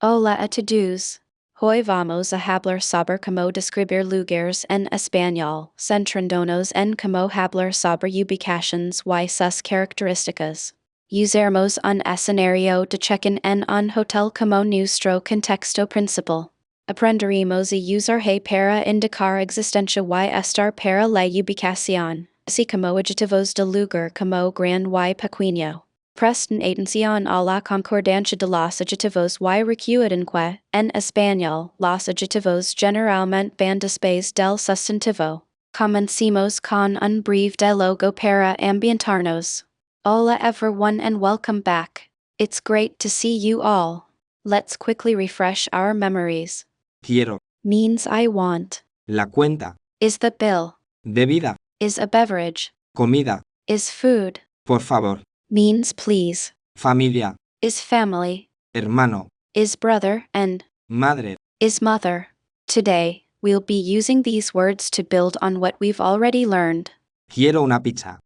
Hola a todos. Hoy vamos a hablar sobre cómo describir lugares en español, centrándonos en cómo hablar sobre ubicaciones y sus características. Usaremos un escenario de check-in en un hotel como nuestro contexto principal. Aprenderemos a usar Hay para indicar existencia y estar para la ubicación, así como adjetivos de lugar como grande y pequeño. Presten atención a la concordancia de los adjetivos y recuerden que, en español, los adjetivos generalmente van después del sustantivo. Comencemos con un breve diálogo para ambientarnos. Hola everyone and welcome back. It's great to see you all. Let's quickly refresh our memories. Quiero. Means I want. La cuenta. Is the bill. Bebida. Is a beverage. Comida. Is food. Por favor. Means please. Familia. Is family. Hermano. Is brother and Madre. is mother. Today, we'll be using these words to build on what we've already learned. Quiero una pizza.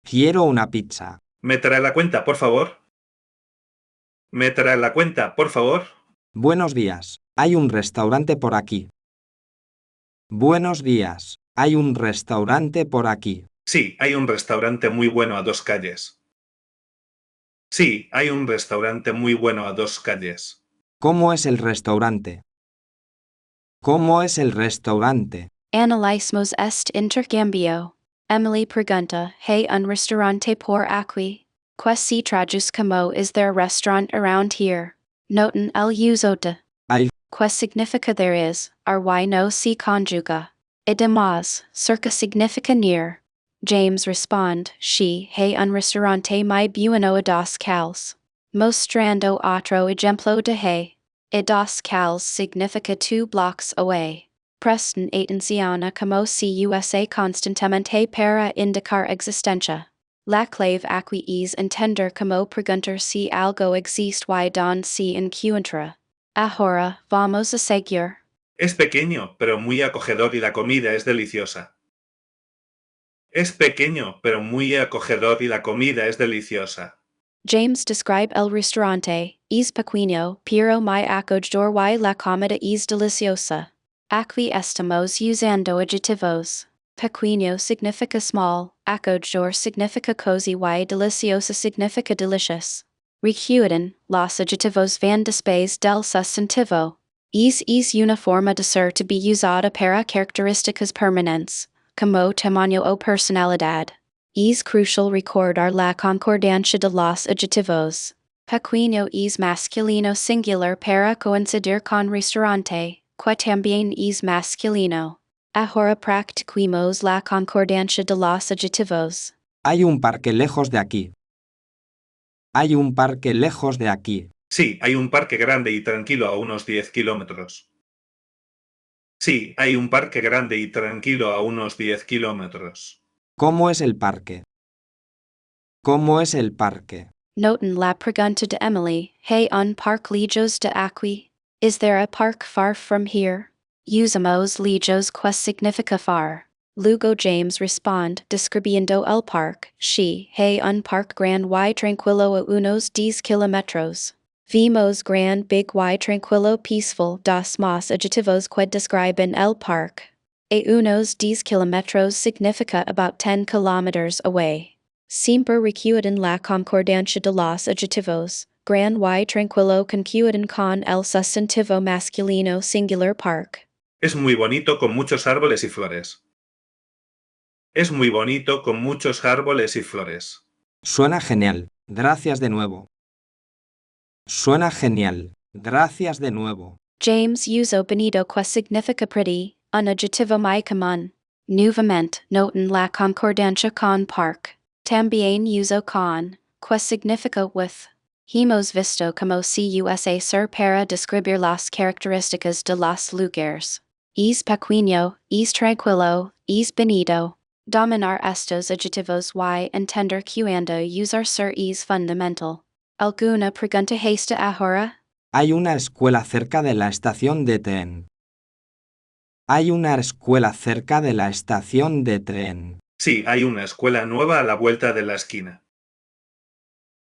Quiero una pizza. ¿Me trae la cuenta, por favor? ¿Me trae la cuenta, por favor? Buenos días. Hay un restaurante por aquí. Buenos días. Hay un restaurante por aquí. Sí, hay un restaurante muy bueno a 2 calles. Sí, hay un restaurante muy bueno a 2 calles. ¿Cómo es el restaurante? ¿Cómo es el restaurante? Analyzemos este intercambio. Emily pregunta, ¿hay un restaurante por aquí? Que si traduz como is there a restaurant around here? Noten el uso de. Hay. Que significa there is, y no se conjuga. Además, cerca significa near. James respond, she, hay un restaurante muy bueno a 2 calles. Mostrando otro ejemplo de hay. A 2 calles significa 2 blocks away. Presten atención a como se usa constantemente para indicar existencia. La clave aquí es entender cómo preguntar si algo existe y don se encuentra. Ahora, vamos a seguir. Es pequeño, pero muy acogedor y la comida es deliciosa. Es pequeño, pero muy acogedor y la comida es deliciosa. James describe el restaurante, es pequeño, pero muy acogedor y la comida es deliciosa. Aquí estamos usando adjetivos. Pequeño significa small, acogedor significa cozy y deliciosa significa delicious. Recuerden, los adjetivos van después del sustantivo. Es una forma de ser to be usada para características permanentes, como tamaño o personalidad. Es crucial recordar la concordancia de los adjetivos. Pequeño es masculino singular para coincidir con restaurante, que también es masculino. Ahora practiquemos la concordancia de los adjetivos. Hay un parque lejos de aquí. Hay un parque lejos de aquí. Sí, hay un parque grande y tranquilo a unos 10 kilómetros. Sí, hay un parque grande y tranquilo a unos 10 kilómetros. ¿Cómo es el parque? ¿Cómo es el parque? Noten la pregunta de Emily, hay un parque lejos de aquí? Is there a park far from here? Usamos lejos que significa far. Luego James respond, describiendo el parque, she, hay un parque grande y tranquilo a unos 10 kilómetros. Vimos grand, big y tranquilo peaceful dos más adjetivos que describen el parque. A unos 10 kilómetros significa about 10 kilometers away. Siempre recuerden la concordancia de los adjetivos. Gran y tranquilo concuerdan con el sustantivo masculino singular parque. Es muy bonito con muchos árboles y flores. Es muy bonito con muchos árboles y flores. Suena genial. Gracias de nuevo. Suena genial. Gracias de nuevo. James uso bonito que significa pretty, un adjetivo muy común. Nuevamente, noten la concordancia con parque. También uso con, que significa with. Hemos visto como se usa ser para describir las características de los lugares. Es pequeño, es tranquilo, es bonito. Dominar estos adjetivos y entender cuando usar ser es fundamental. ¿Alguna pregunta hasta ahora? Hay una escuela cerca de la estación de tren. Hay una escuela cerca de la estación de tren. Sí, hay una escuela nueva a la vuelta de la esquina.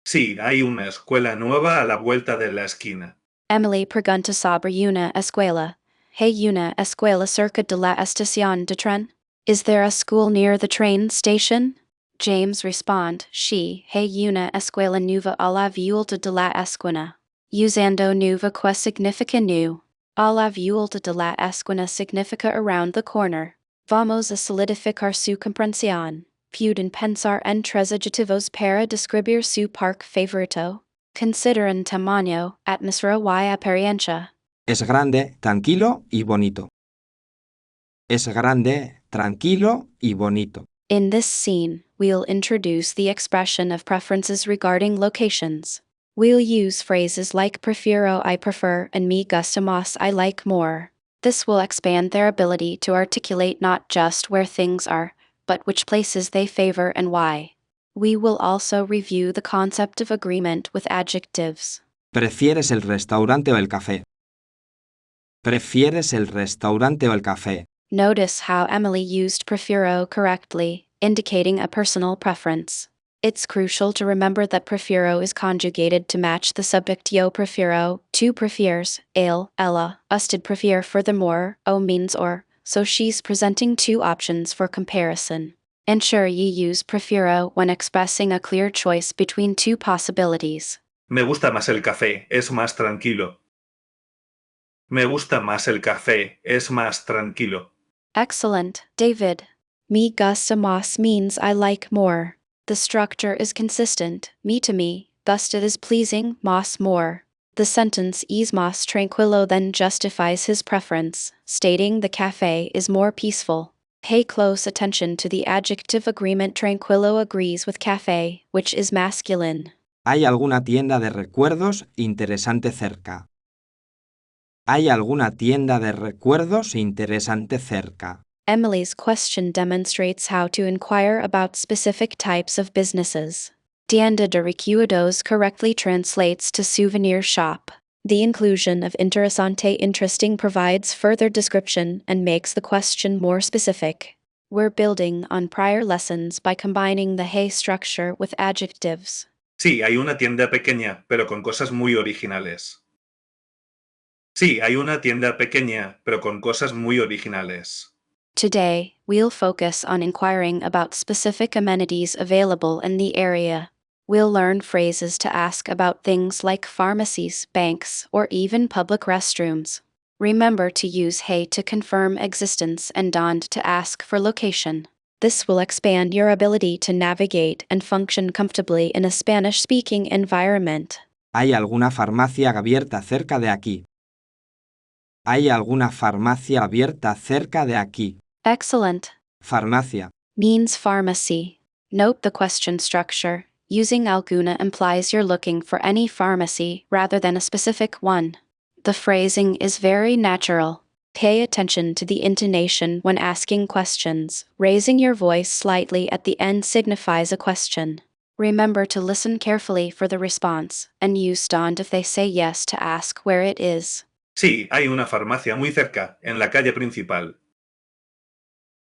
Sí, hay una escuela nueva a la vuelta de la esquina. Emily pregunta sobre una escuela. Hay una escuela cerca de la estación de tren? Is there a school near the train station? James respond, sí, hay una escuela nueva a la vuelta de la esquina. Usando nueva que significa new. A la vuelta de la esquina significa around the corner. Vamos a solidificar su comprensión. Pueden pensar en tres adjetivos para describir su parque favorito. Consideran tamaño, atmósfera y apariencia. Es grande, tranquilo y bonito. Es grande, tranquilo y bonito. In this scene, we'll introduce the expression of preferences regarding locations. We'll use phrases like prefiero I prefer and me gusta más I like more. This will expand their ability to articulate not just where things are, but which places they favor and why. We will also review the concept of agreement with adjectives. ¿Prefieres el restaurante o el café? ¿Prefieres el restaurante o el café? Notice how Emily used prefiero correctly, indicating a personal preference. It's crucial to remember that prefiero is conjugated to match the subject yo prefiero, tu prefieres, él, ella, usted prefiere furthermore, o means or, so she's presenting two options for comparison. Ensure you use prefiero when expressing a clear choice between two possibilities. Me gusta más el café, es más tranquilo. Me gusta más el café, es más tranquilo. Excellent, David. Me gusta más means I like more. The structure is consistent, me to me, gusta is pleasing, más more. The sentence es más tranquilo then justifies his preference, stating the cafe is more peaceful. Pay close attention to the adjective agreement tranquilo agrees with cafe, which is masculine. ¿Hay alguna tienda de recuerdos interesante cerca? ¿Hay alguna tienda de recuerdos interesante cerca? Emily's question demonstrates how to inquire about specific types of businesses. Tienda de recuerdos correctly translates to souvenir shop. The inclusion of interesante interesting provides further description and makes the question more specific. We're building on prior lessons by combining the Hay structure with adjectives. Sí, hay una tienda pequeña, pero con cosas muy originales. Sí, hay una tienda pequeña, pero con cosas muy originales. Today, we'll focus on inquiring about specific amenities available in the area. We'll learn phrases to ask about things like pharmacies, banks, or even public restrooms. Remember to use Hay to confirm existence and Dond to ask for location. This will expand your ability to navigate and function comfortably in a Spanish-speaking environment. ¿Hay alguna farmacia abierta cerca de aquí? ¿Hay alguna farmacia abierta cerca de aquí? Excellent. Farmacia. Means pharmacy. Note the question structure. Using alguna implies you're looking for any pharmacy rather than a specific one. The phrasing is very natural. Pay attention to the intonation when asking questions. Raising your voice slightly at the end signifies a question. Remember to listen carefully for the response, and use Dond if they say yes to ask where it is. Sí, hay una farmacia muy cerca, en la calle principal.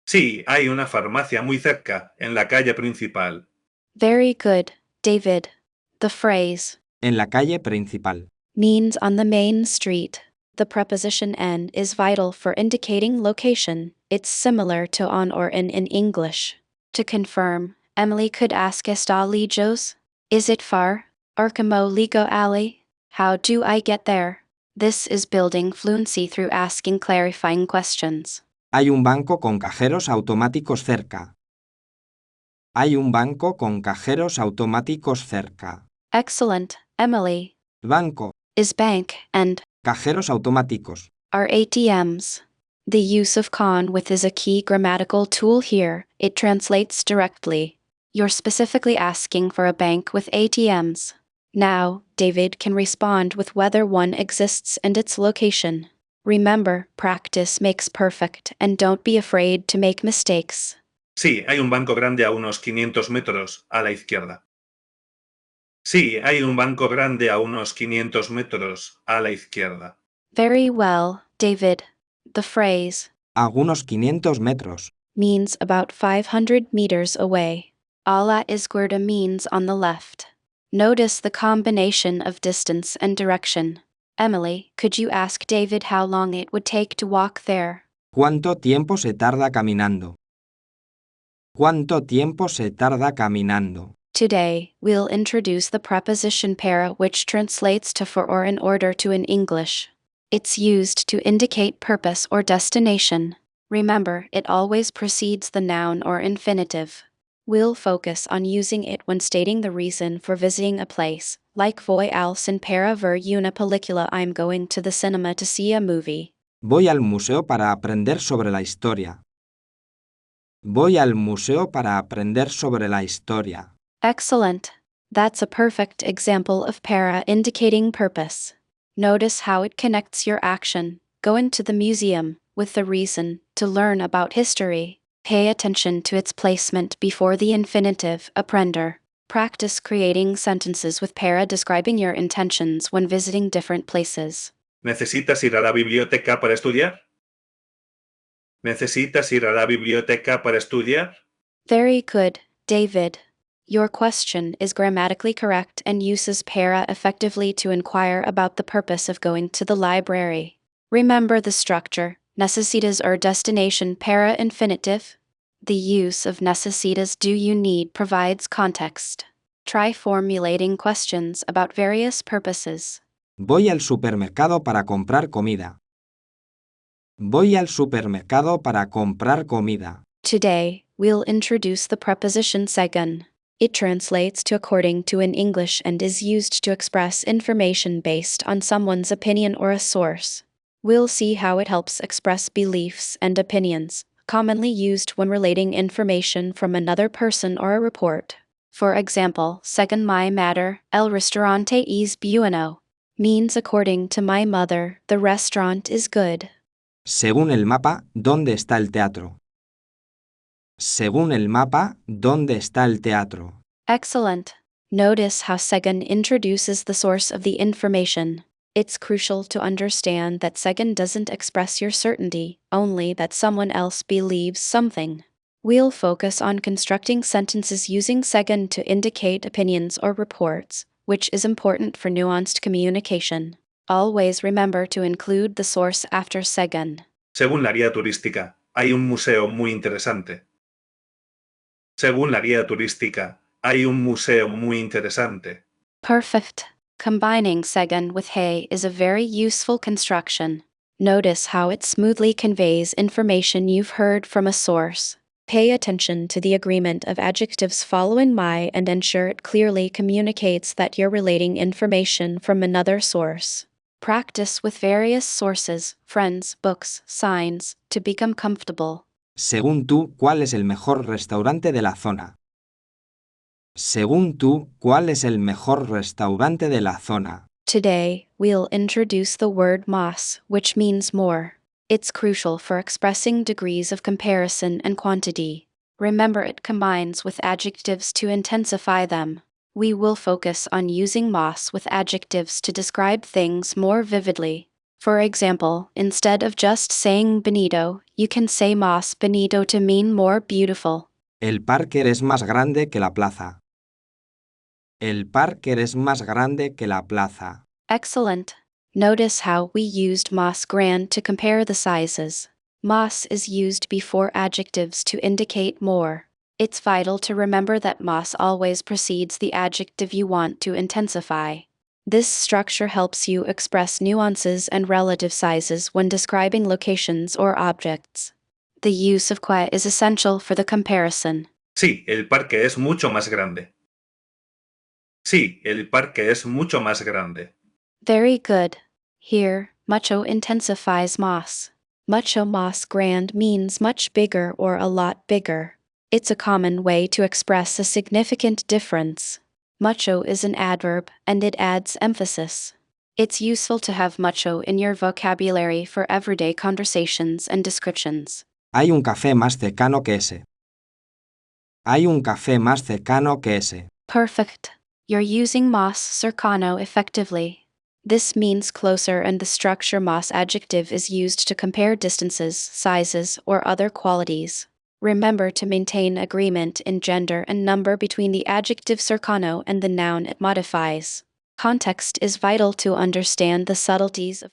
Sí, hay una farmacia muy cerca, en la calle principal. Very good, David. The phrase En la calle principal. means on the main street. The preposition en is vital for indicating location. It's similar to on or in English. To confirm, Emily could ask ¿Está lejos? Is it far? Or como ligo alley? How do I get there? This is building fluency through asking clarifying questions. Hay un banco con cajeros automáticos cerca. Hay un banco con cajeros automáticos cerca. Excellent, Emily. Banco. Is bank and Cajeros automáticos. are ATMs. The use of con with is a key grammatical tool here. It translates directly. You're specifically asking for a bank with ATMs. Now, David can respond with whether one exists and its location. Remember, practice makes perfect, and don't be afraid to make mistakes. Sí, hay un banco grande a unos 500 metros, a la izquierda. Sí, hay un banco grande a unos 500 metros, a la izquierda. Very well, David. The phrase Algunos 500 metros. means about 500 meters away. A la izquierda means on the left. Notice the combination of distance and direction. Emily, could you ask David how long it would take to walk there? ¿Cuánto tiempo se tarda caminando? ¿Cuánto tiempo se tarda caminando? Today, we'll introduce the preposition para, which translates to for or in order to in English. It's used to indicate purpose or destination. Remember, it always precedes the noun or infinitive. We'll focus on using it when stating the reason for visiting a place, like voy al cine para ver una película. I'm going to the cinema to see a movie. Voy al museo para aprender sobre la historia. Voy al museo para aprender sobre la historia. Excellent. That's a perfect example of para indicating purpose. Notice how it connects your action, going to the museum, with the reason, to learn about history. Pay attention to its placement before the infinitive, aprender. Practice creating sentences with para describing your intentions when visiting different places. ¿Necesitas ir a la biblioteca para estudiar? ¿Necesitas ir a la biblioteca para estudiar? Very good, David. Your question is grammatically correct and uses para effectively to inquire about the purpose of going to the library. Remember the structure, necesitas or destination para infinitive. The use of necesitas do you need provides context. Try formulating questions about various purposes. Voy al supermercado para comprar comida. Voy al supermercado para comprar comida. Today, we'll introduce the preposition según. It translates to according to in English and is used to express information based on someone's opinion or a source. We'll see how it helps express beliefs and opinions, commonly used when relating information from another person or a report. For example, según mi madre, el restaurante es bueno, means according to my mother, the restaurant is good. Según el mapa, ¿dónde está el teatro? Según el mapa, ¿dónde está el teatro? Excellent. Notice how según introduces the source of the information. It's crucial to understand that según doesn't express your certainty, only that someone else believes something. We'll focus on constructing sentences using según to indicate opinions or reports, which is important for nuanced communication. Always remember to include the source after según. Según la guía turística, hay un museo muy interesante. Según la guía turística, hay un museo muy interesante. Perfect. Combining según with hay is a very useful construction. Notice how it smoothly conveys information you've heard from a source. Pay attention to the agreement of adjectives following my and ensure it clearly communicates that you're relating information from another source. Practice with various sources, friends, books, signs, to become comfortable. Según tú, ¿cuál es el mejor restaurante de la zona? Según tú, ¿cuál es el mejor restaurante de la zona? Today, we'll introduce the word más, which means more. It's crucial for expressing degrees of comparison and quantity. Remember, it combines with adjectives to intensify them. We will focus on using más with adjectives to describe things more vividly. For example, instead of just saying bonito, you can say más bonito to mean more beautiful. El parque es más grande que la plaza. El parque es más grande que la plaza. Excellent. Notice how we used más grande to compare the sizes. Más is used before adjectives to indicate more. It's vital to remember that más always precedes the adjective you want to intensify. This structure helps you express nuances and relative sizes when describing locations or objects. The use of que is essential for the comparison. Sí, el parque es mucho más grande. Sí, el parque es mucho más grande. Very good. Here, mucho intensifies más. Mucho más grande means much bigger or a lot bigger. It's a common way to express a significant difference. Mucho is an adverb, and it adds emphasis. It's useful to have mucho in your vocabulary for everyday conversations and descriptions. Hay un café más cercano que ese. Hay un café más cercano que ese. Perfect. You're using más cercano effectively. This means closer, and the structure más adjective is used to compare distances, sizes, or other qualities. Remember to maintain agreement in gender and number between the adjective cercano and the noun it modifies. Context is vital to understand the subtleties of